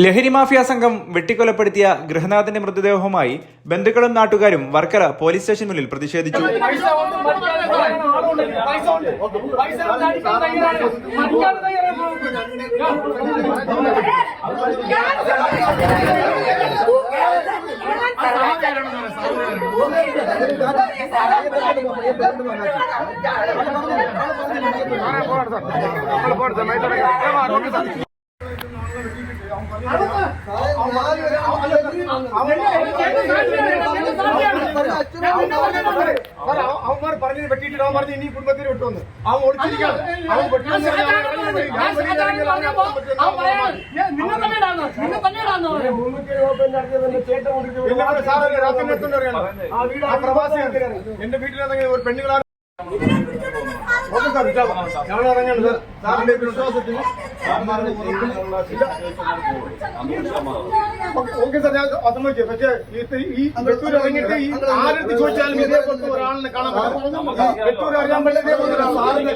ലഹരി മാഫിയ സംഘം വെട്ടിക്കൊലപ്പെടുത്തിയ ഗൃഹനാഥന്റെ മൃതദേഹവുമായി ബന്ധുക്കളും നാട്ടുകാരും വർക്കല പോലീസ് സ്റ്റേഷൻ മുന്നിൽ പ്രതിഷേധിച്ചു. അവന്മാർ പറഞ്ഞു വെട്ടിയിട്ട് അവൻ പറഞ്ഞു ഇനി കുടുംബത്തിന് വിട്ടുവന്ന് അവൻ ഓടിച്ചിരിക്കുകയാണ്. അവൻ പ്രവാസി എന്റെ വീട്ടിലെന്തെങ്കിലും ഒരു പെണ്ണുങ്ങളാണ് ഞങ്ങൾ ഇറങ്ങുന്നത് സാറിന്റെ വിശ്വാസത്തിന്. ഓക്കെ സാർ, ഞാൻ സമ്മതിച്ചു. പക്ഷേ ഈ വെട്ടൂർ ഇറങ്ങിയിട്ട് ഈ ആരെടുത്ത് ചോദിച്ചാലും ഇതേപോലത്തെ ഒരാളിനെ കാണാൻ പറ്റും. വെട്ടൂർ അറിയാൻ പറ്റിയ സാറിന്റെ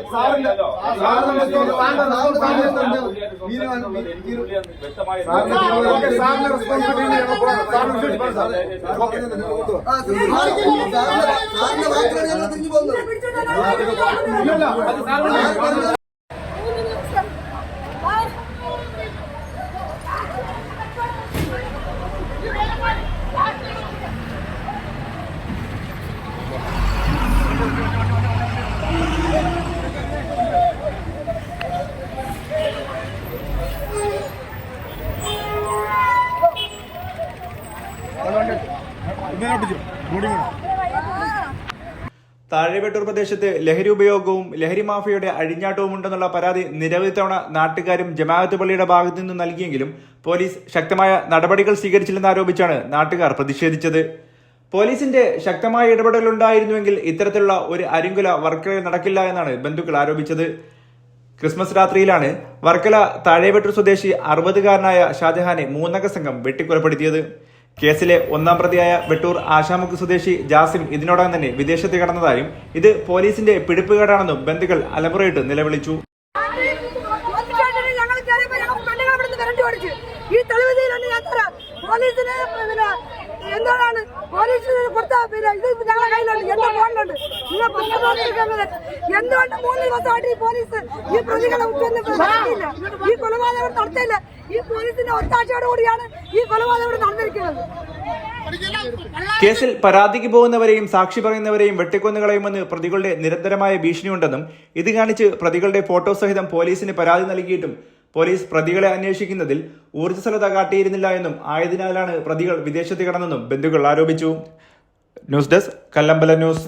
താഴെവെട്ടൂർ പ്രദേശത്ത് ലഹരി ഉപയോഗവും ലഹരി മാഫിയയുടെ അഴിഞ്ഞാട്ടവും ഉണ്ടെന്നുള്ള പരാതി നിരവധി തവണ നാട്ടുകാരും ജമാഅത്ത് പള്ളിയുടെ ഭാഗത്തു നിന്നും നൽകിയെങ്കിലും പോലീസ് ശക്തമായ നടപടികൾ സ്വീകരിച്ചില്ലെന്നാരോപിച്ചാണ് നാട്ടുകാർ പ്രതിഷേധിച്ചത്. പോലീസിന്റെ ശക്തമായ ഇടപെടലുണ്ടായിരുന്നുവെങ്കിൽ ഇത്തരത്തിലുള്ള ഒരു അരിങ്കുല വർക്കലയിൽ നടക്കില്ല എന്നാണ് ബന്ധുക്കൾ ആരോപിച്ചത്. ക്രിസ്മസ് രാത്രിയിലാണ് വർക്കല താഴെവെട്ടൂർ സ്വദേശി 60-കാരനായ ഷാജഹാനെ 3 അംഗ സംഘം വെട്ടിക്കൊലപ്പെടുത്തിയത്. കേസിലെ 1-ാം പ്രതിയായ വെട്ടൂർ ആശാമുക്ക് സ്വദേശി ജാസിം ഇതിനോടകം തന്നെ വിദേശത്ത് കടന്നതായും ഇത് പോലീസിന്റെ പിടിപ്പുകേടാണെന്നും ബന്ധുക്കൾ അലമുറയിട്ട് നിലവിളിച്ചു. എന്താണ് പോലീസിന് കൊടുത്താൽ പിന്നെ ഇത് ഞങ്ങളുടെ കയ്യിലുണ്ട്, എന്റെ ഫോണിലുണ്ട്. നിങ്ങൾ എന്തുകൊണ്ട് 3 ദിവസമായിട്ട് ഈ പോലീസ് ഈ പ്രതികളെ നടത്തിയില്ല, ഈ കൊലപാതകം നടത്തിയില്ല? ഈ പോലീസിന്റെ ഒത്താശയോടുകൂടിയാണ് ഈ കൊലപാതകം നടന്നിരിക്കുന്നത്. കേസിൽ പരാതിക്ക് പോകുന്നവരെയും സാക്ഷി പറയുന്നവരെയും വെട്ടിക്കൊന്നുകളയുമെന്ന് പ്രതികളുടെ നിരന്തരമായ ഭീഷണിയുണ്ടെന്നും ഇത് കാണിച്ച് പ്രതികളുടെ ഫോട്ടോ സഹിതം പോലീസിന് പരാതി നൽകിയിട്ടും പോലീസ് പ്രതികളെ അന്വേഷിക്കുന്നതിൽ ഊർജ്ജസ്വലത കാട്ടിയിരുന്നില്ല എന്നും ആയതിനാലാണ് പ്രതികൾ വിദേശത്ത് കടന്നെന്നും ബന്ധുക്കൾ ആരോപിച്ചു. News desk, Kallambalam news.